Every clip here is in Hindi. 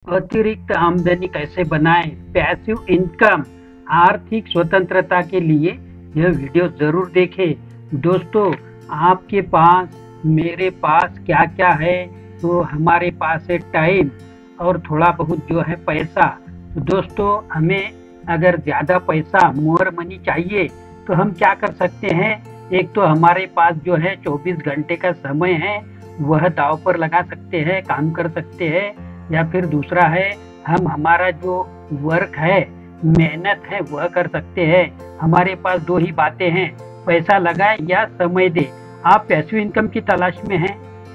अतिरिक्त आमदनी कैसे बनाएं? पैसिव इनकम आर्थिक स्वतंत्रता के लिए यह वीडियो जरूर देखें। दोस्तों, आपके पास मेरे पास क्या क्या है? तो हमारे पास है टाइम और थोड़ा बहुत जो है पैसा। तो दोस्तों, हमें अगर ज़्यादा पैसा मोर मनी चाहिए तो हम क्या कर सकते हैं? एक तो हमारे पास जो है 24 घंटे का समय है, वह दांव पर लगा सकते हैं, काम कर सकते हैं। या फिर दूसरा है, हम हमारा जो वर्क है, मेहनत है, वह कर सकते हैं। हमारे पास दो ही बातें हैं, पैसा लगाए या समय दे। आप पैसिव इनकम की तलाश में हैं?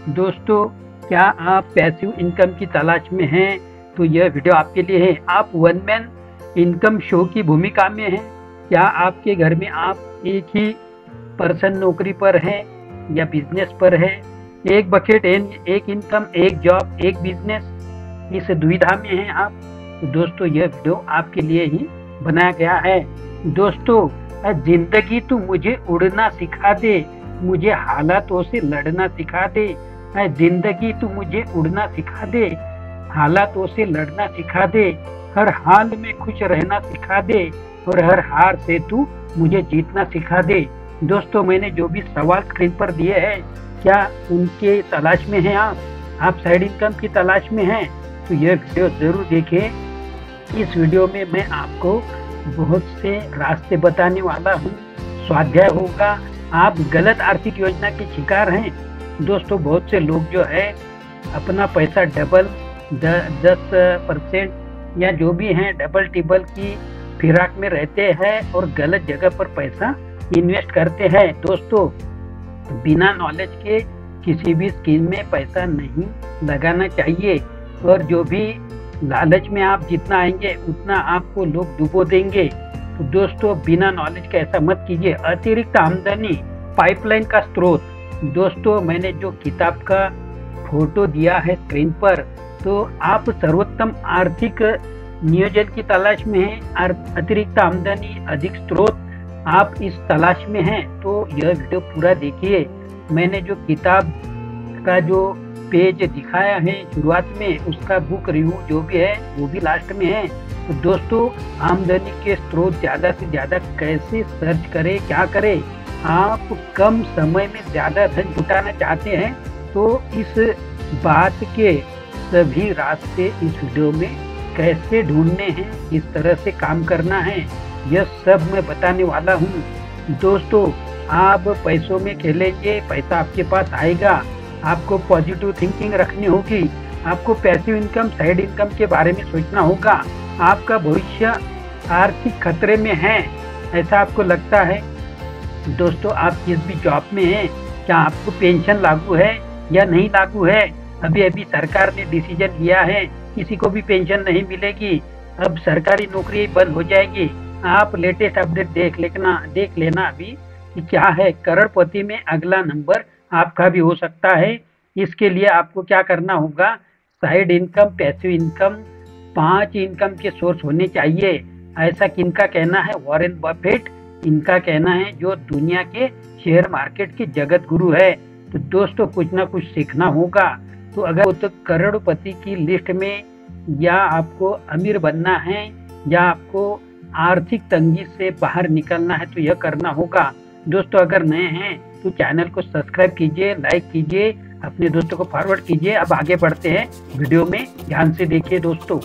दोस्तों, क्या आप पैसिव इनकम की तलाश में हैं? तो यह वीडियो आपके लिए है। आप वन मैन इनकम शो की भूमिका में हैं? क्या आपके घर में आप एक ही पर्सन नौकरी पर है या बिजनेस पर है? एक बकेट, एक इनकम, एक जॉब, एक बिजनेस, इस दुविधा में हैं आप? तो दोस्तों, यह वीडियो आपके लिए ही बनाया गया है। दोस्तों, जिंदगी तू मुझे उड़ना सिखा दे, मुझे हालातों से लड़ना सिखा दे। जिंदगी तू मुझे उड़ना सिखा दे, हालातों से लड़ना सिखा दे। हर हाल में खुश रहना सिखा दे और हर हार से तू मुझे जीतना सिखा दे। दोस्तों, मैंने जो भी सवाल स्क्रीन पर दिए हैं, क्या उनके तलाश में हैं आप साइड इनकम की तलाश में हैं? तो यह वीडियो जरूर देखें। इस वीडियो में मैं आपको बहुत से रास्ते बताने वाला हूँ। स्वाध्याय होगा। आप गलत आर्थिक योजना के शिकार हैं। दोस्तों, बहुत से लोग जो है अपना पैसा डबल 10% या जो भी हैं डबल टिबल की फिराक में रहते हैं और गलत जगह पर पैसा इन्वेस्ट करते हैं। दोस्तों, बिना नॉलेज के किसी भी स्कीम में पैसा नहीं लगाना चाहिए। और जो भी लालच में आप जितना आएंगे उतना आपको लोग डुबो देंगे। तो दोस्तों, बिना नॉलेज के ऐसा मत कीजिए। अतिरिक्त आमदनी पाइपलाइन का स्रोत। दोस्तों, मैंने जो किताब का फोटो दिया है स्क्रीन पर, तो आप सर्वोत्तम आर्थिक नियोजन की तलाश में हैं, अतिरिक्त आमदनी, अधिक स्रोत, आप इस तलाश में हैं तो यह वीडियो पूरा देखिए। मैंने जो किताब का जो पेज दिखाया है शुरुआत में, उसका बुक रिव्यू जो भी है वो भी लास्ट में है। तो दोस्तों, आमदनी के स्रोत ज़्यादा से ज़्यादा कैसे सर्च करें, क्या करें? आप कम समय में ज़्यादा धन जुटाना चाहते हैं तो इस बात के सभी रास्ते इस वीडियो में कैसे ढूंढने हैं, किस तरह से काम करना है, यह सब मैं बताने वाला हूँ। दोस्तों, आप पैसों में खेलेंगे, पैसा आपके पास आएगा। आपको पॉजिटिव थिंकिंग रखनी होगी। आपको पैसिव इनकम, साइड इनकम के बारे में सोचना होगा। आपका भविष्य आर्थिक खतरे में है, ऐसा आपको लगता है? दोस्तों, आप जिस भी जॉब में हैं, क्या आपको पेंशन लागू है या नहीं लागू है? अभी सरकार ने डिसीजन लिया है, किसी को भी पेंशन नहीं मिलेगी। अब सरकारी नौकरी बंद हो जाएगी। आप लेटेस्ट अपडेट देख लेना अभी कि क्या है। करोड़पति में अगला नंबर आपका भी हो सकता है। इसके लिए आपको क्या करना होगा? Side income, passive income, 5 income के सोर्स होने चाहिए। ऐसा किनका कहना है? वॉरेन बफेट, इनका कहना है, जो दुनिया के शेयर मार्केट के जगत गुरु है। तो दोस्तों, कुछ ना कुछ सीखना होगा। तो अगर तो करोड़पति की लिस्ट में या आपको अमीर बनना है या आपको आर्थिक तंगी से बाहर निकलना है तो यह करना होगा। दोस्तों, अगर नए हैं तो चैनल को सब्सक्राइब कीजिए, लाइक कीजिए, अपने दोस्तों को फॉरवर्ड कीजिए। अब आगे बढ़ते हैं, वीडियो में ध्यान से देखिए दोस्तों।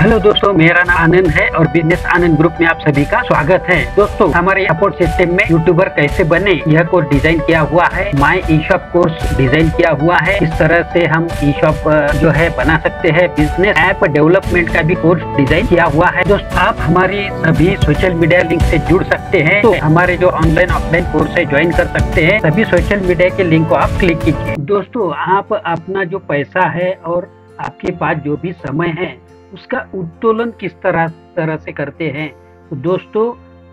हेलो दोस्तों, मेरा नाम आनंद है और बिजनेस आनंद ग्रुप में आप सभी का स्वागत है। दोस्तों, हमारे सपोर्ट सिस्टम में यूट्यूबर कैसे बने, यह कोर्स डिजाइन किया हुआ है। माई ई शॉप कोर्स डिजाइन किया हुआ है। इस तरह से हम ई शॉप जो है बना सकते हैं। बिजनेस ऐप डेवलपमेंट का भी कोर्स डिजाइन किया हुआ है। दोस्तों, आप हमारी सभी सोशल मीडिया लिंक से जुड़ सकते हैं। तो हमारे जो ऑनलाइन ऑफलाइन कोर्स है ज्वाइन कर सकते हैं। सभी सोशल मीडिया के लिंक को आप क्लिक कीजिए। दोस्तों, आप अपना जो पैसा है और आपके पास जो भी समय है उसका उत्तोलन किस तरह से करते हैं? तो दोस्तों,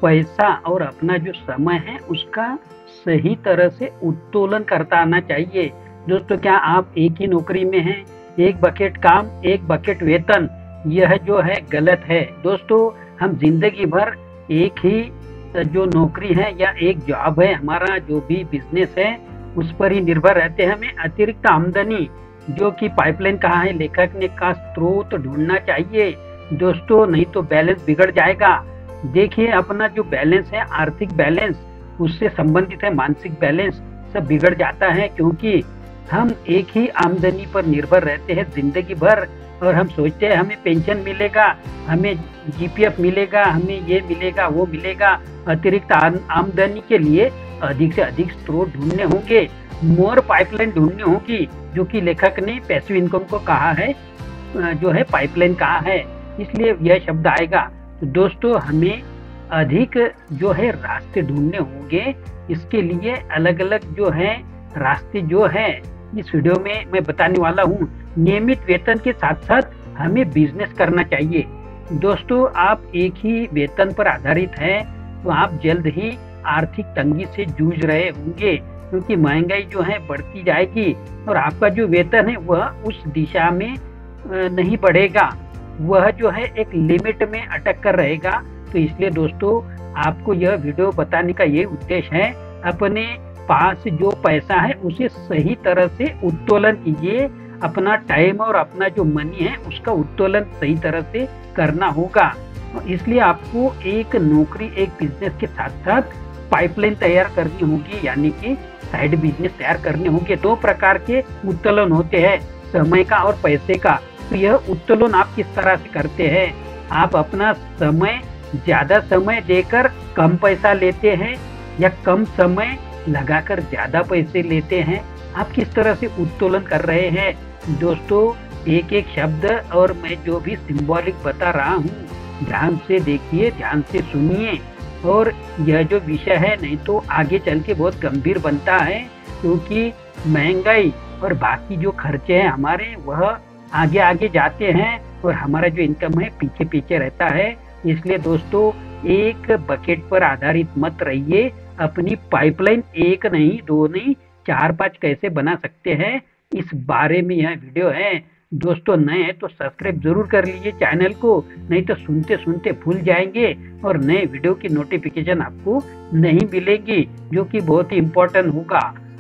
पैसा और अपना जो समय है उसका सही तरह से उत्तोलन करता आना चाहिए। दोस्तों, क्या आप एक ही नौकरी में हैं, एक बकेट काम, एक बकेट वेतन, यह जो है गलत है। दोस्तों, हम जिंदगी भर एक ही जो नौकरी है या एक जॉब है, हमारा जो भी बिजनेस है, उस पर ही निर्भर रहते हैं। हमें अतिरिक्त आमदनी जो कि पाइपलाइन कहा है लेखक ने का स्रोत ढूंढना चाहिए दोस्तों, नहीं तो बैलेंस बिगड़ जाएगा। देखिए, अपना जो बैलेंस है, आर्थिक बैलेंस, उससे संबंधित है मानसिक बैलेंस, सब बिगड़ जाता है, क्योंकि हम एक ही आमदनी पर निर्भर रहते हैं जिंदगी भर और हम सोचते हैं हमें पेंशन मिलेगा, हमें जीपीएफ मिलेगा, हमें ये मिलेगा, वो मिलेगा। अतिरिक्त आमदनी के लिए अधिक से अधिक स्रोत ढूंढने होंगे, मोर पाइपलाइन ढूंढनी होगी, जो कि लेखक ने पैसिव इनकम को कहा है, जो है पाइपलाइन कहा है, इसलिए यह शब्द आएगा। तो दोस्तों, हमें अधिक जो है रास्ते ढूंढने होंगे। इसके लिए अलग अलग जो है रास्ते जो है इस वीडियो में मैं बताने वाला हूँ। नियमित वेतन के साथ साथ हमें बिजनेस करना चाहिए। दोस्तों, आप एक ही वेतन पर आधारित हैं तो आप जल्द ही आर्थिक तंगी से जूझ रहे होंगे, क्योंकि महंगाई जो है बढ़ती जाएगी और आपका जो वेतन है वह उस दिशा में नहीं बढ़ेगा, वह जो है एक लिमिट में अटक कर रहेगा। तो इसलिए दोस्तों, आपको यह वीडियो बताने का ये उद्देश्य है, अपने पास जो पैसा है उसे सही तरह से उत्तोलन कीजिए। अपना टाइम और अपना जो मनी है उसका उत्तोलन सही तरह से करना होगा। इसलिए आपको एक नौकरी, एक बिजनेस के साथ साथ पाइपलाइन तैयार करनी होगी, यानी कि साइड बिजनेस तैयार करने होंगे। दो प्रकार के उत्तोलन होते हैं, समय का और पैसे का। तो यह उत्तोलन आप किस तरह से करते हैं? आप अपना समय ज्यादा समय देकर कम पैसा लेते हैं या कम समय लगाकर ज्यादा पैसे लेते हैं? आप किस तरह से उत्तोलन कर रहे हैं? दोस्तों, एक एक शब्द और मैं जो भी सिंबॉलिक बता रहा हूँ, ध्यान से देखिए, ध्यान से सुनिए। और यह जो विषय है नहीं तो आगे चल के बहुत गंभीर बनता है, क्योंकि महंगाई और बाकी जो खर्चे हैं हमारे वह आगे आगे जाते हैं और हमारा जो इनकम है पीछे पीछे रहता है। इसलिए दोस्तों, एक बकेट पर आधारित मत रहिए। अपनी पाइपलाइन एक नहीं, दो नहीं, 4-5 कैसे बना सकते हैं, इस बारे में यह वीडियो है। दोस्तों, नए हैं तो सब्सक्राइब जरूर कर लीजिए चैनल को, नहीं तो सुनते सुनते भूल जाएंगे और नए वीडियो की नोटिफिकेशन आपको नहीं मिलेगी, जो कि बहुत ही इम्पोर्टेंट होगा।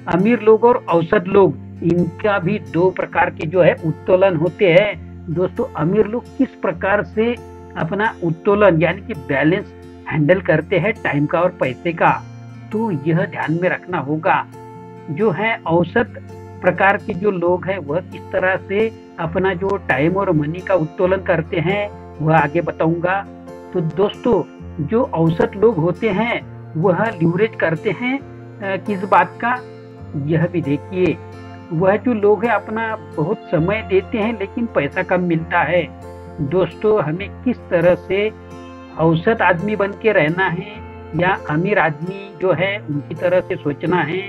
अमीर लोग और औसत लोग, इनका भी दो प्रकार के जो है उत्तोलन होते हैं। दोस्तों, अमीर लोग किस प्रकार से अपना उत्तोलन यानी कि बैलेंस हैंडल करते हैं टाइम का और पैसे का, तो यह ध्यान में रखना होगा। जो है औसत प्रकार के जो लोग हैं वह किस तरह से अपना जो टाइम और मनी का उत्तोलन करते हैं वह आगे बताऊंगा। तो दोस्तों, जो औसत लोग होते हैं वह लीवरेज करते हैं किस बात का, यह भी देखिए। वह जो लोग हैं अपना बहुत समय देते हैं लेकिन पैसा कम मिलता है। दोस्तों, हमें किस तरह से औसत आदमी बन के रहना है या अमीर आदमी जो है उनकी तरह से सोचना है,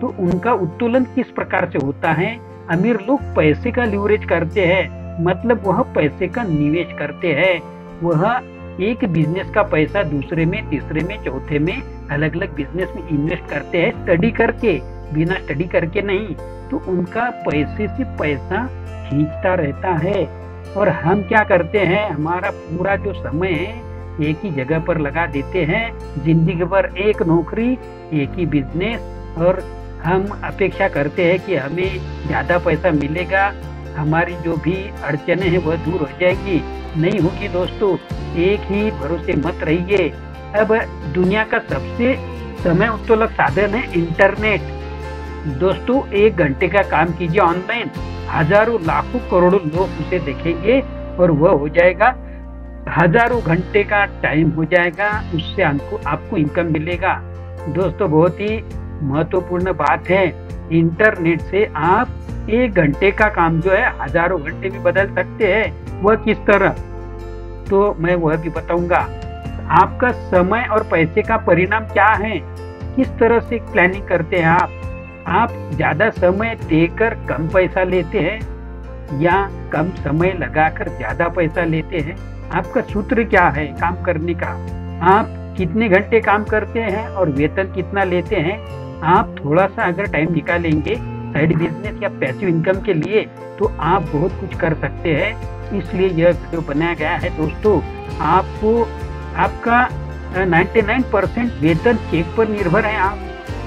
तो उनका उत्तोलन किस प्रकार से होता है। अमीर लोग पैसे का लीवरेज करते हैं, मतलब वह पैसे का निवेश करते हैं। वह एक बिजनेस का पैसा दूसरे में, तीसरे में, चौथे में, अलग अलग बिजनेस में इन्वेस्ट करते हैं, स्टडी करके, बिना स्टडी करके नहीं। तो उनका पैसे से पैसा खींचता रहता है। और हम क्या करते हैं, हमारा पूरा जो समय है एक ही जगह पर लगा देते हैं, जिंदगी भर एक नौकरी, एक ही बिजनेस, और हम अपेक्षा करते हैं कि हमें ज्यादा पैसा मिलेगा, हमारी जो भी अड़चने हैं वह दूर हो जाएगी। नहीं होगी दोस्तों, एक ही भरोसे मत रहिए। अब दुनिया का सबसे समय उत्तोलक साधन है इंटरनेट। दोस्तों, 1 घंटे का काम कीजिए ऑनलाइन, हजारों लाखों करोड़ों लोग उसे देखेंगे और वह हो जाएगा, हजारों घंटे का टाइम हो जाएगा, उससे आपको इनकम मिलेगा। दोस्तों, बहुत ही महत्वपूर्ण बात है, इंटरनेट से आप 1 घंटे का काम जो है हजारों घंटे में बदल सकते हैं। वह किस तरह, तो मैं वह भी बताऊंगा। आपका समय और पैसे का परिणाम क्या है, किस तरह से प्लानिंग करते हैं आप ज्यादा समय देकर कम पैसा लेते हैं या कम समय लगाकर ज्यादा पैसा लेते हैं? आपका सूत्र क्या है काम करने का? आप कितने घंटे काम करते हैं और वेतन कितना लेते हैं? आप थोड़ा सा अगर टाइम निकालेंगे साइड बिजनेस या पैसिव इनकम के लिए, तो आप बहुत कुछ कर सकते हैं। इसलिए यह वीडियो बनाया गया है दोस्तों। आपको आपका 99% वेतन चेक पर निर्भर है। आप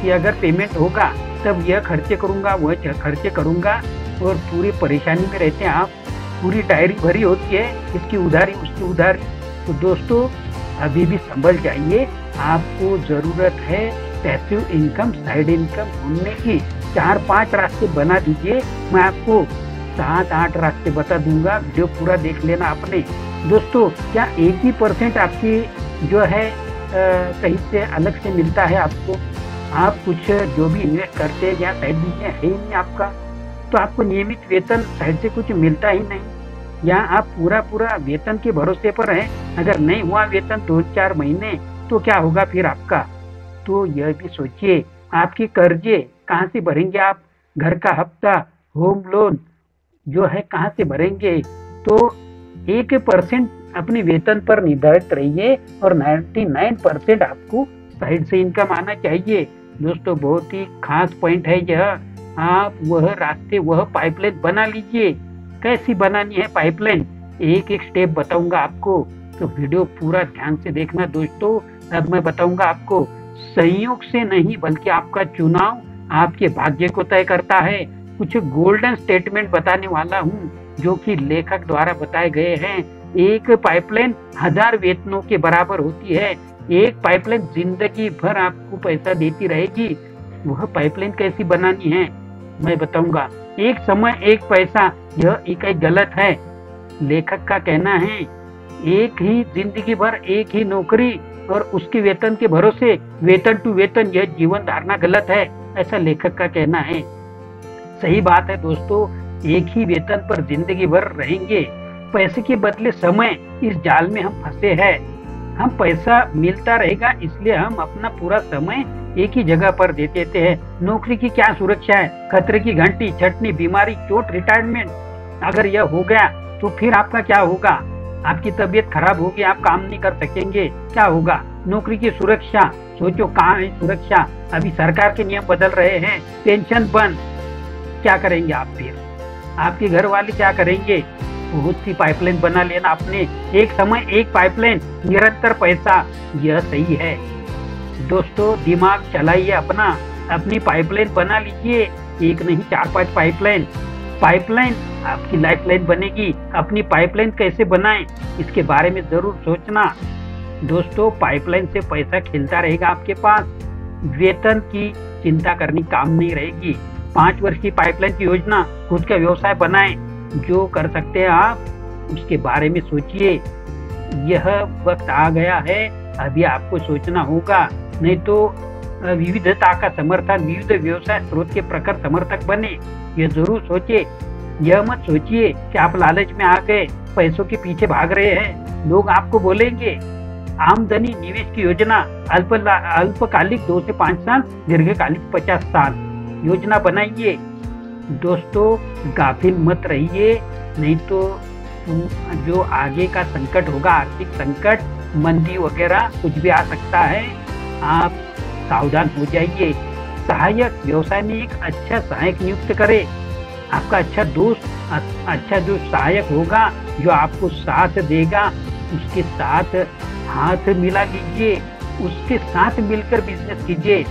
कि अगर पेमेंट होगा तब यह खर्चे करूंगा, वह खर्चे करूंगा, और पूरी परेशानी में रहते हैं आप। पूरी डायरी भरी होती है, इसकी उधारी उसकी उधारी। तो दोस्तों अभी भी संभल जाइए। आपको जरूरत है पैसिव इनकम, साइड इनकम ढूंढने की। 4-5 रास्ते बना दीजिए। मैं आपको 7-8 रास्ते बता दूंगा, वीडियो पूरा देख लेना आपने। दोस्तों क्या 1% आपकी जो है कहीं से अलग से मिलता है आपको? आप कुछ जो भी इन्वेस्ट करते हैं या साइड बिजनेस है ही नहीं आपका, तो आपको नियमित वेतन साइड से कुछ मिलता ही नहीं। या आप पूरा वेतन के भरोसे पर हैं। अगर नहीं हुआ वेतन 2-4 महीने तो क्या होगा फिर आपका? तो यह भी सोचिए, आपके कर्जे कहाँ से भरेंगे आप? घर का हफ्ता, होम लोन जो है कहाँ से भरेंगे? तो 1% अपने वेतन पर निर्धारित रहिए और 99% आपको साइड से इनकम आना चाहिए। दोस्तों बहुत ही खास पॉइंट है यह। आप वह रास्ते, वह पाइपलाइन बना लीजिए। कैसी बनानी है पाइपलाइन, एक एक स्टेप बताऊंगा आपको, तो वीडियो पूरा ध्यान से देखना दोस्तों। अब मैं बताऊंगा आपको, संयोग से नहीं बल्कि आपका चुनाव आपके भाग्य को तय करता है। कुछ गोल्डन स्टेटमेंट बताने वाला हूँ जो कि लेखक द्वारा बताए गए हैं। एक पाइपलाइन 1000 वेतनों के बराबर होती है। एक पाइपलाइन जिंदगी भर आपको पैसा देती रहेगी। वह पाइपलाइन कैसी बनानी है मैं बताऊंगा। एक समय एक पैसा, यह इकाई गलत है। लेखक का कहना है एक ही जिंदगी भर एक ही नौकरी और उसके वेतन के भरोसे वेतन टू वेतन, यह जीवन धारणा गलत है, ऐसा लेखक का कहना है। सही बात है दोस्तों, एक ही वेतन पर जिंदगी भर रहेंगे, पैसे के बदले समय, इस जाल में हम फंसे हैं। हम पैसा मिलता रहेगा इसलिए हम अपना पूरा समय एक ही जगह पर दे देते हैं। नौकरी की क्या सुरक्षा है? खतरे की घंटी, छटनी, बीमारी, चोट, रिटायरमेंट, अगर यह हो गया तो फिर आपका क्या होगा? आपकी तबीयत खराब होगी, आप काम नहीं कर सकेंगे, क्या होगा? नौकरी की सुरक्षा, सोचो कहाँ है सुरक्षा? अभी सरकार के नियम बदल रहे हैं, पेंशन बंद, क्या करेंगे आप फिर? आपके घर वाले क्या करेंगे? बहुत सी पाइपलाइन बना लेना आपने, एक समय एक पाइपलाइन, निरंतर पैसा, यह सही है। दोस्तों दिमाग चलाइए अपना, अपनी पाइपलाइन बना लीजिए, एक नहीं 4-5 पाइपलाइन। पाइपलाइन आपकी लाइफलाइन बनेगी। अपनी पाइपलाइन कैसे बनाएं इसके बारे में जरूर सोचना। दोस्तों पाइपलाइन से पैसा खिलता रहेगा आपके पास, वेतन की चिंता करनी काम नहीं रहेगी। 5 वर्ष की पाइपलाइन की योजना, खुद का व्यवसाय बनाएं, जो कर सकते हैं आप उसके बारे में सोचिए। यह वक्त आ गया है, अभी आपको सोचना होगा, नहीं तो विविधता का समर्थन, विविध व्यवसाय स्रोत के प्रखर समर्थक बने, यह जरूर सोचिए। यह मत सोचिए कि आप लालच में आ गए, पैसों के पीछे भाग रहे हैं। लोग आपको बोलेंगे आमदनी निवेश की योजना, अल्पकालिक 2 से 5 साल, दीर्घकालिक 50 साल योजना बनाइए। दोस्तों गाफिल मत रहिए, नहीं तो जो आगे का संकट होगा, आर्थिक संकट, मंदी वगैरह कुछ भी आ सकता है, आप सावधान हो जाइए। सहायक, व्यवसाय में एक अच्छा सहायक नियुक्त करें। आपका अच्छा दोस्त जो सहायक होगा, जो आपको साथ देगा, उसके साथ हाथ मिला लीजिए, उसके साथ मिलकर बिजनेस कीजिए।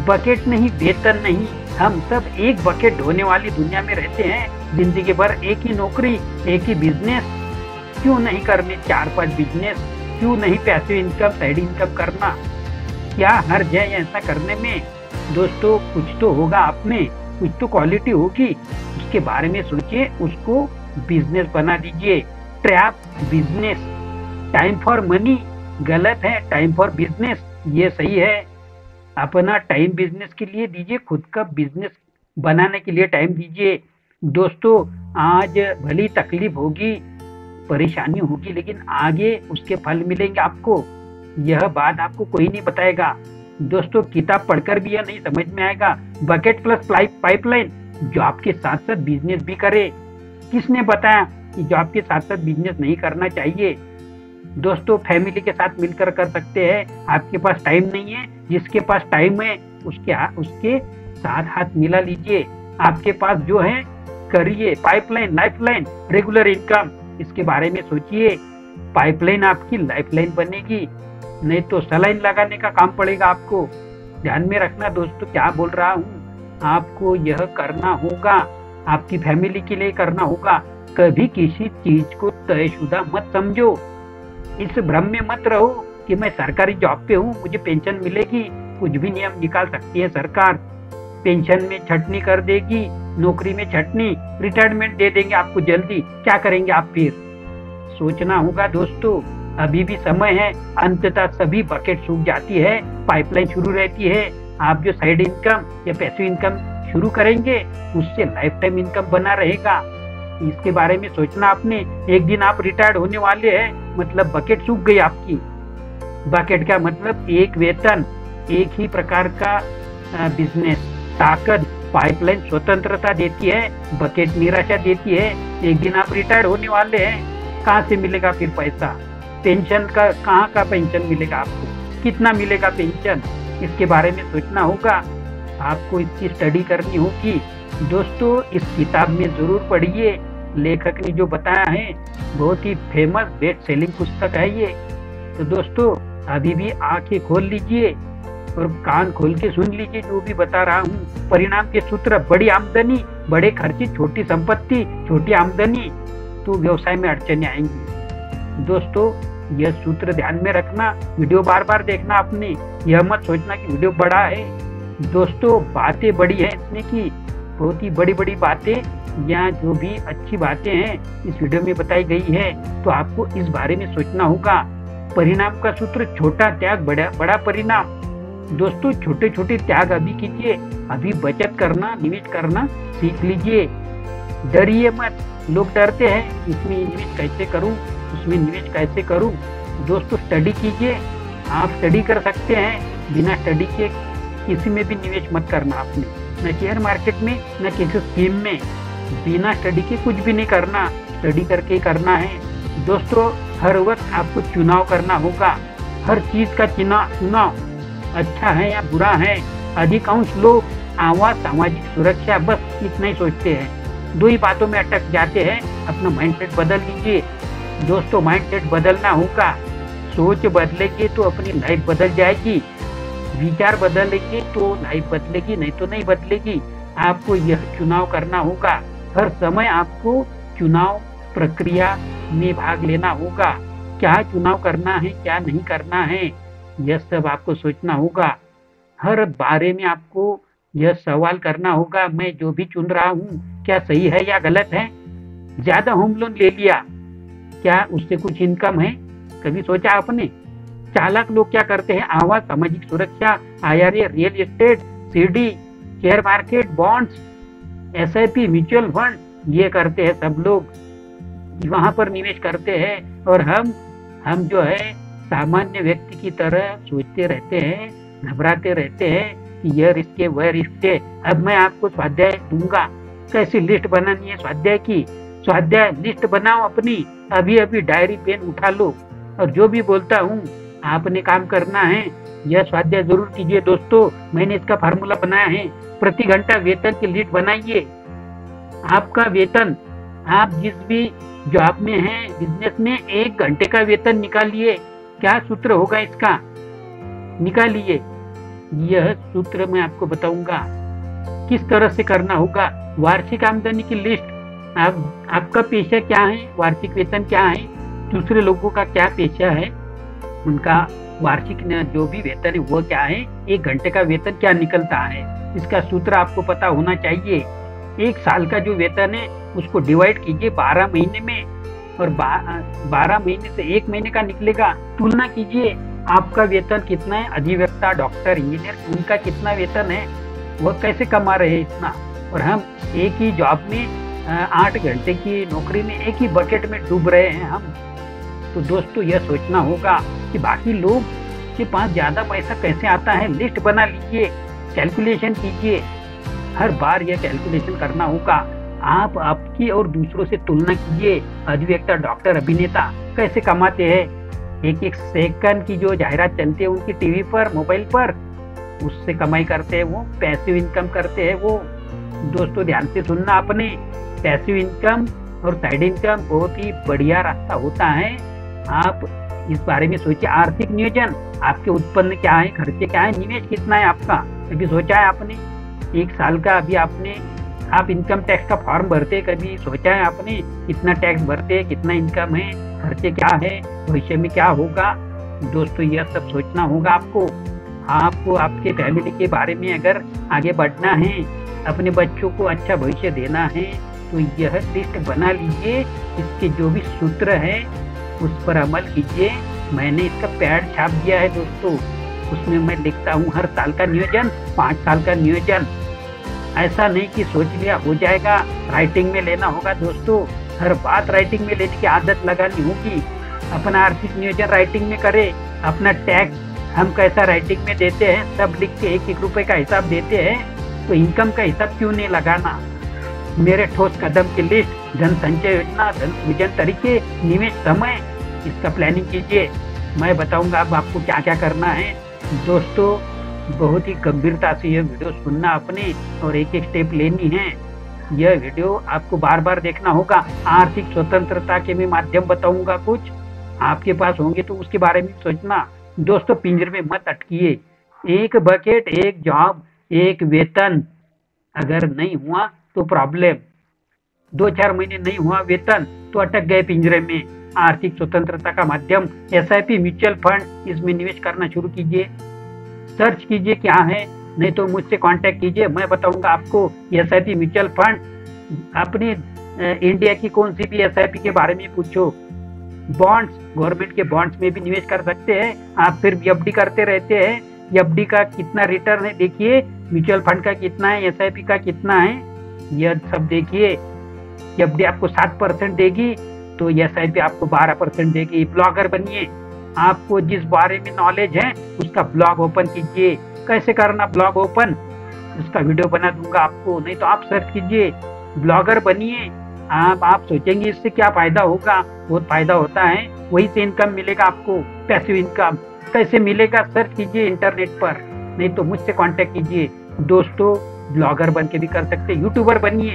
बकेट नहीं, वेतन नहीं, हम सब एक बकेट ढोने वाली दुनिया में रहते हैं। जिंदगी भर एक ही नौकरी, एक ही बिजनेस, क्यों नहीं करने 4-5 बिजनेस? क्यों नहीं पैसिव इनकम, साइड इनकम करना? क्या हर्ज है ऐसा करने में? दोस्तों कुछ तो होगा आप में, कुछ तो क्वालिटी होगी, उसके बारे में सोचिए, उसको बिजनेस बना दीजिए। Trap business, time for money गलत है, टाइम फॉर बिजनेस ये सही है। अपना टाइम बिजनेस के लिए दीजिए, खुद का बिजनेस बनाने के लिए टाइम दीजिए। दोस्तों आज भली तकलीफ होगी, परेशानी होगी, लेकिन आगे उसके फल मिलेंगे आपको। यह बात आपको कोई नहीं बताएगा। दोस्तों किताब पढ़कर भी यह नहीं समझ में आएगा। बकेट प्लस पाइपलाइन, जॉब के साथ साथ बिजनेस भी करे। किसने बताया कि जॉब के साथ साथ बिजनेस नहीं करना चाहिए? दोस्तों फैमिली के साथ मिलकर कर सकते हैं। आपके पास टाइम नहीं है, जिसके पास टाइम है उसके साथ हाथ मिला लीजिए। आपके पास जो है करिए, पाइपलाइन, लाइफलाइन, रेगुलर इनकम, इसके बारे में सोचिए। पाइपलाइन आपकी लाइफलाइन बनेगी, नहीं तो सलाइन लगाने का काम पड़ेगा आपको। ध्यान में रखना दोस्तों क्या बोल रहा हूँ, आपको यह करना होगा, आपकी फैमिली के लिए करना होगा। कभी किसी चीज को तयशुदा मत समझो, इस भ्रम में मत रहो कि मैं सरकारी जॉब पे हूँ, मुझे पेंशन मिलेगी। कुछ भी नियम निकाल सकती है सरकार, पेंशन में छटनी कर देगी, नौकरी में छटनी, रिटायरमेंट दे देंगे आपको जल्दी। क्या करेंगे आप फिर? सोचना होगा दोस्तों, अभी भी समय है। अंततः सभी बकेट सूख जाती है, पाइपलाइन शुरू रहती है। आप जो साइड इनकम या पैसिव इनकम शुरू करेंगे उससे लाइफ टाइम इनकम बना रहेगा। इसके बारे में सोचना आपने। एक दिन आप रिटायर्ड होने वाले हैं, मतलब बकेट सूख गई आपकी। बकेट का मतलब एक वेतन, एक ही प्रकार का बिजनेस, ताकत। पाइपलाइन स्वतंत्रता देती है, बकेट निराशा देती है। एक दिन आप रिटायर्ड होने वाले हैं, कहाँ से मिलेगा फिर पैसा? पेंशन का कहाँ का पेंशन मिलेगा आपको? कितना मिलेगा पेंशन? इसके बारे में सोचना होगा, आपको इसकी स्टडी करनी होगी। दोस्तों इस किताब में जरूर पढ़िए, लेखक ने जो बताया है बहुत ही फेमस बेस्ट सेलिंग पुस्तक है ये। तो दोस्तों अभी भी आंखें खोल लीजिए और कान खोल के सुन लीजिए जो भी बता रहा हूँ। परिणाम के सूत्र, बड़ी आमदनी, बड़े खर्चे, छोटी संपत्ति, छोटी आमदनी, तो व्यवसाय में अड़चने आएंगी। दोस्तों यह सूत्र ध्यान में रखना, वीडियो बार बार देखना आपने, यह मत सोचना कि वीडियो बड़ा है। दोस्तों बातें बड़ी है इसमें की, बहुत ही बड़ी बड़ी बातें, यहाँ जो भी अच्छी बातें हैं इस वीडियो में बताई गई है, तो आपको इस बारे में सोचना होगा। परिणाम का सूत्र, छोटा त्याग बड़ा परिणाम। दोस्तों छोटे छोटे त्याग अभी कीजिए, अभी बचत करना, निवेश करना सीख लीजिए। डरिए मत, लोग डरते हैं इसमें निवेश कैसे करूं, उसमें निवेश कैसे करूं। दोस्तों स्टडी कीजिए, आप स्टडी कर सकते हैं। बिना स्टडी के किसी में भी निवेश मत करना आपने, न शेयर मार्केट में न किसी स्कीम में। बिना स्टडी के कुछ भी नहीं करना, स्टडी करके ही करना है। दोस्तों हर वक्त आपको चुनाव करना होगा, हर चीज का चुनाव अच्छा है या बुरा है। अधिकांश लोग आवाज, सामाजिक सुरक्षा, बस इतना ही सोचते हैं। दो ही बातों में अटक जाते हैं। अपना माइंडसेट बदल लीजिए दोस्तों, माइंडसेट बदलना होगा। सोच बदलेगी तो अपनी लाइफ बदल जाएगी, विचार बदलेंगे तो लाइफ बदलेगी, नहीं तो नहीं बदलेगी। आपको यह चुनाव करना होगा, हर समय आपको चुनाव प्रक्रिया में भाग लेना होगा। क्या चुनाव करना है, क्या नहीं करना है, यह सब आपको सोचना होगा। हर बारे में आपको यह सवाल करना होगा, मैं जो भी चुन रहा हूँ क्या सही है या गलत है। ज्यादा होम लोन ले लिया, क्या उससे कुछ इनकम है? कभी सोचा आपने? चालाक लोग क्या करते हैं, आवाज, सामाजिक सुरक्षा, IRA, real estate, CD, share market, bonds, SIP, mutual fund, ये करते हैं सब लोग, वहां पर निवेश करते हैं। और हम जो है सामान्य व्यक्ति की तरह सोचते रहते हैं, घबराते रहते हैं कि यह रिस्क है, वह रिस्क है। अब मैं आपको स्वाध्याय दूंगा, कैसी लिस्ट बनानी है स्वाध्याय की। स्वाध्याय लिस्ट बनाओ अपनी, अभी अभी डायरी पेन उठा लो, और जो भी बोलता हूँ आपने काम करना है। यह स्वाध्याय जरूर कीजिए दोस्तों, मैंने इसका फार्मूला बनाया है। प्रति घंटा वेतन की लिस्ट बनाइए। आपका वेतन, आप जिस भी जॉब में हैं, बिजनेस में, 1 घंटे का वेतन निकालिए। क्या सूत्र होगा इसका, निकालिए। यह सूत्र मैं आपको बताऊंगा किस तरह से करना होगा। वार्षिक आमदनी की लिस्ट, आपका पेशा क्या है, वार्षिक वेतन क्या है, दूसरे लोगों का क्या पेशा है, उनका वार्षिक जो भी वेतन है वो क्या है, 1 घंटे का वेतन क्या निकलता है, इसका सूत्र आपको पता होना चाहिए। 1 साल का जो वेतन है उसको डिवाइड कीजिए 12 महीने में, और 12 महीने से 1 महीने का निकलेगा। तुलना कीजिए आपका वेतन कितना है, अधिवक्ता, डॉक्टर, इंजीनियर, उनका कितना वेतन है, वह कैसे कमा रहे हैं इतना। और हम एक ही जॉब में 8 घंटे की नौकरी में एक ही बकेट में डूब रहे हैं हम। तो दोस्तों यह सोचना होगा कि बाकी लोग के पास ज्यादा पैसा कैसे आता है। लिस्ट बना लीजिए, कैलकुलेशन कीजिए, हर बार यह कैलकुलेशन करना होगा। आप आपकी और दूसरों से तुलना कीजिए। अधिवक्ता, डॉक्टर, अभिनेता कैसे कमाते हैं, 1-1 सेकंड की जो जाहिरात चलती है उनकी टीवी पर, मोबाइल पर, उससे कमाई करते हैं, वो पैसिव इनकम करते हैं वो। दोस्तों ध्यान से सुनना आपने, पैसिव इनकम और साइड इनकम बहुत ही बढ़िया रास्ता होता है। आप इस बारे में सोचिए। आर्थिक नियोजन, आपके उत्पन्न क्या है, खर्चे क्या है, निवेश कितना है आपका, कभी सोचा है आपने? 1 साल का अभी आप इनकम टैक्स का फॉर्म भरते, कभी सोचा है आपने कितना टैक्स भरते, कितना इनकम है, खर्चे क्या है, भविष्य में क्या होगा? दोस्तों यह सब सोचना होगा आपको आपके फैमिली के बारे में अगर आगे बढ़ना है, अपने बच्चों को अच्छा भविष्य देना है, तो यह लिस्ट बना लीजिए। इसके जो भी सूत्र है उस पर अमल कीजिए। मैंने इसका पैड छाप दिया है दोस्तों, उसमें मैं लिखता हूँ हर साल का नियोजन, 5 साल का नियोजन। ऐसा नहीं कि सोच लिया हो जाएगा, राइटिंग में लेना होगा दोस्तों। हर बात राइटिंग में लेने की आदत लगानी होगी। अपना आर्थिक नियोजन राइटिंग में करें। अपना टैक्स हम कैसा राइटिंग में देते हैं, सब लिख के 1-1 रुपए का हिसाब देते हैं, तो इनकम का हिसाब क्यों नहीं लगाना? मेरे ठोस कदम की लिस्ट, धन संचय योजना, धन सृजन तरीके, निवेश समय, इसका प्लानिंग कीजिए। मैं बताऊंगा अब आपको क्या क्या करना है। दोस्तों बहुत ही गंभीरता से यह वीडियो सुनना अपने और एक स्टेप लेनी है। यह वीडियो आपको बार बार देखना होगा। आर्थिक स्वतंत्रता के मैं माध्यम बताऊंगा, कुछ आपके पास होंगे तो उसके बारे में सोचना। दोस्तों पिंजरे में मत अटकिए। 1 बकेट, 1 जॉब, 1 वेतन अगर नहीं हुआ तो प्रॉब्लम। 2-4 महीने नहीं हुआ वेतन तो अटक गए पिंजरे में। आर्थिक स्वतंत्रता का माध्यम SIP म्यूचुअल फंड, इसमें निवेश करना शुरू कीजिए। सर्च कीजिए क्या है, नहीं तो मुझसे कांटेक्ट कीजिए, मैं बताऊंगा आपको। SIP म्यूचुअल फंड, अपने इंडिया की कौन सी भी SIP के बारे में पूछो। बॉन्ड्स, गवर्नमेंट के बॉन्ड्स में भी निवेश कर सकते हैं आप। फिर FD करते रहते हैं, FD का कितना रिटर्न है देखिए, म्यूचुअल फंड का कितना है, SIP का कितना है, यह सब देखिए। FD आपको 7% देगी तो SIP आपको 12% देगी। ब्लॉगर बनिए, आपको जिस बारे में नॉलेज है उसका ब्लॉग ओपन कीजिए। कैसे करना ब्लॉग ओपन, उसका वीडियो बना दूंगा आपको, नहीं तो आप सर्च कीजिए, ब्लॉगर बनिए। आप सोचेंगे इससे क्या फायदा होगा, बहुत फायदा होता है। वही से इनकम मिलेगा आपको, पैसिव इनकम। कैसे मिलेगा, सर्च कीजिए इंटरनेट पर, नहीं तो मुझसे कांटेक्ट कीजिए। दोस्तों ब्लॉगर बन के भी कर सकते, यूट्यूबर बनिए।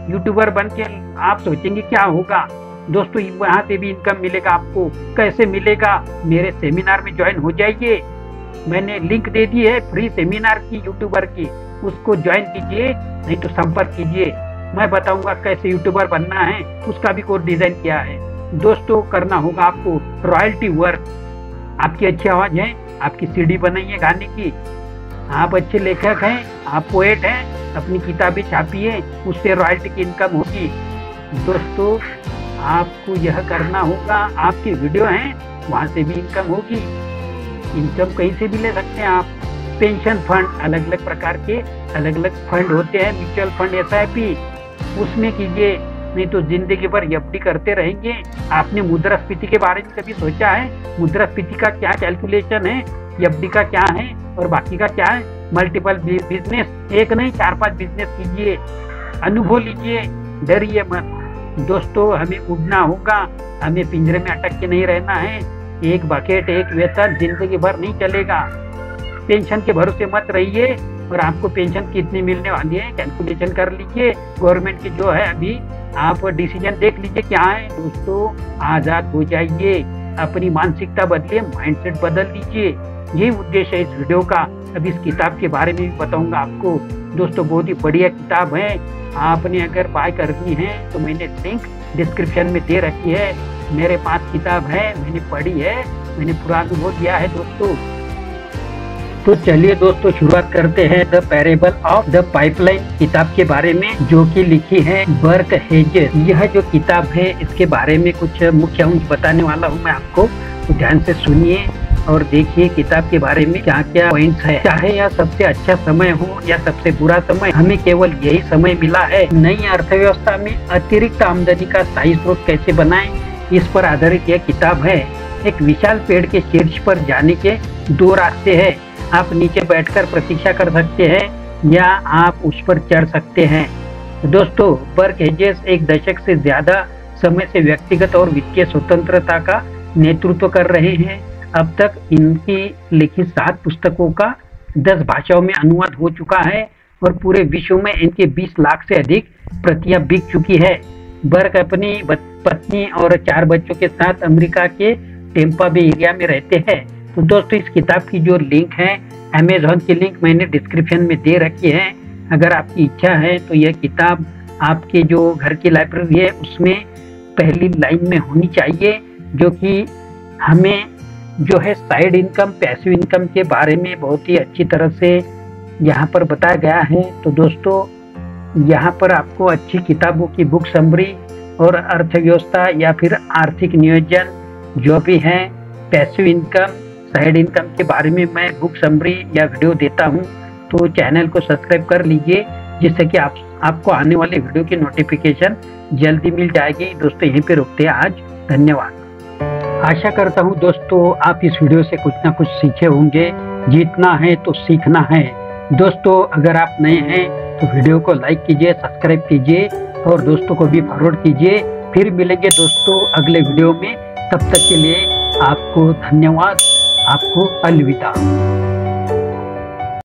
यूट्यूबर बन के आप सोचेंगे क्या होगा, दोस्तों वहां से भी इनकम मिलेगा आपको। कैसे मिलेगा, मेरे सेमिनार में ज्वाइन हो जाइए। मैंने लिंक दे दी है फ्री सेमिनार की यूट्यूबर की, उसको ज्वाइन कीजिए, नहीं तो संपर्क कीजिए। मैं बताऊंगा कैसे यूट्यूबर बनना है, उसका भी कोर्स डिजाइन किया है। दोस्तों करना होगा आपको रॉयल्टी वर्क। आपकी अच्छी आवाज है, आपकी CD बनाइए गाने की। आप अच्छे लेखक हैं, आप पोएट हैं, अपनी किताबें छापिए, उससे रॉयल्टी की इनकम होगी। दोस्तों आपको यह करना होगा। आपके वीडियो हैं, वहां से भी इनकम होगी। इनकम कहीं से भी ले सकते हैं आप। पेंशन फंड, अलग अलग प्रकार के अलग अलग फंड होते हैं, म्यूचुअल फंड, SIP, उसमें कीजिए, नहीं तो जिंदगी भर FD करते रहेंगे। आपने मुद्रास्फीति के बारे में कभी सोचा है? मुद्रास्फीति का क्या कैलकुलेशन है, FD का क्या है और बाकी का क्या है? मल्टीपल बिजनेस, एक नहीं 4-5 बिजनेस कीजिए, अनुभव लीजिए, डरिए मत। दोस्तों हमें उड़ना होगा, हमें पिंजरे में अटक के नहीं रहना है। 1 बकेट, 1 वेतन जिंदगी भर नहीं चलेगा। पेंशन के भरोसे मत रहिए, और आपको पेंशन कितनी मिलने वाली है कैलकुलेशन कर लीजिए। गवर्नमेंट की जो है अभी आप डिसीजन देख लीजिए क्या है। दोस्तों आजाद हो जाइए, अपनी मानसिकता बदलिए, माइंडसेट बदल लीजिए। यही उद्देश्य है इस वीडियो का। अब इस किताब के बारे में भी बताऊंगा आपको। दोस्तों बहुत ही बढ़िया किताब है, आपने अगर बाय करनी है तो मैंने लिंक डिस्क्रिप्शन में दे रखी है। मेरे पास किताब है, मैंने पढ़ी है, मैंने पूरा अनुभव लिया है दोस्तों। तो चलिए दोस्तों शुरुआत करते हैं the parable of the pipeline किताब के बारे में, जो कि लिखी है बर्क हेजेस। यह जो किताब है इसके बारे में कुछ मुख्य अंश बताने वाला हूँ मैं आपको, तो ध्यान से सुनिए और देखिए किताब के बारे में क्या क्या पॉइंट्स है। चाहे यह सबसे अच्छा समय हो या सबसे बुरा समय, हमें केवल यही समय मिला है। नई अर्थव्यवस्था में अतिरिक्त आमदनी का स्थायी स्रोत कैसे बनाएं, इस पर आधारित यह किताब है। एक विशाल पेड़ के शीर्ष पर जाने के 2 रास्ते हैं। आप नीचे बैठकर प्रतीक्षा कर सकते हैं या आप उस पर चढ़ सकते हैं। दोस्तों बर्क हेजेस 1 दशक से ज्यादा समय से व्यक्तिगत और वित्तीय स्वतंत्रता का नेतृत्व कर रहे हैं। अब तक इनकी लिखित 7 पुस्तकों का 10 भाषाओं में अनुवाद हो चुका है और पूरे विश्व में इनके 20 लाख से अधिक प्रतियां बिक चुकी है। बर्ग अपनी पत्नी और 4 बच्चों के साथ अमेरिका के टेम्पा बे एरिया में रहते हैं। तो दोस्तों इस किताब की जो लिंक है, अमेज़न की लिंक मैंने डिस्क्रिप्शन में दे रखी है। अगर आपकी इच्छा है तो यह किताब आपके जो घर की लाइब्रेरी है उसमें पहली लाइन में होनी चाहिए, जो कि हमें जो है साइड इनकम, पैसिव इनकम के बारे में बहुत ही अच्छी तरह से यहाँ पर बताया गया है। तो दोस्तों यहाँ पर आपको अच्छी किताबों की बुक समरी और अर्थव्यवस्था या फिर आर्थिक नियोजन जो भी है, पैसिव इनकम, साइड इनकम के बारे में मैं बुक समरी या वीडियो देता हूँ। तो चैनल को सब्सक्राइब कर लीजिए, जिससे कि आपको आने वाले वीडियो की नोटिफिकेशन जल्दी मिल जाएगी। दोस्तों यहीं पे रुकते हैं आज, धन्यवाद। आशा करता हूँ दोस्तों आप इस वीडियो से कुछ ना कुछ सीखे होंगे। जीतना है तो सीखना है। दोस्तों अगर आप नए हैं तो वीडियो को लाइक कीजिए, सब्सक्राइब कीजिए और दोस्तों को भी फॉरवर्ड कीजिए। फिर मिलेंगे दोस्तों अगले वीडियो में। तब तक के लिए आपको धन्यवाद, आपको अलविदा।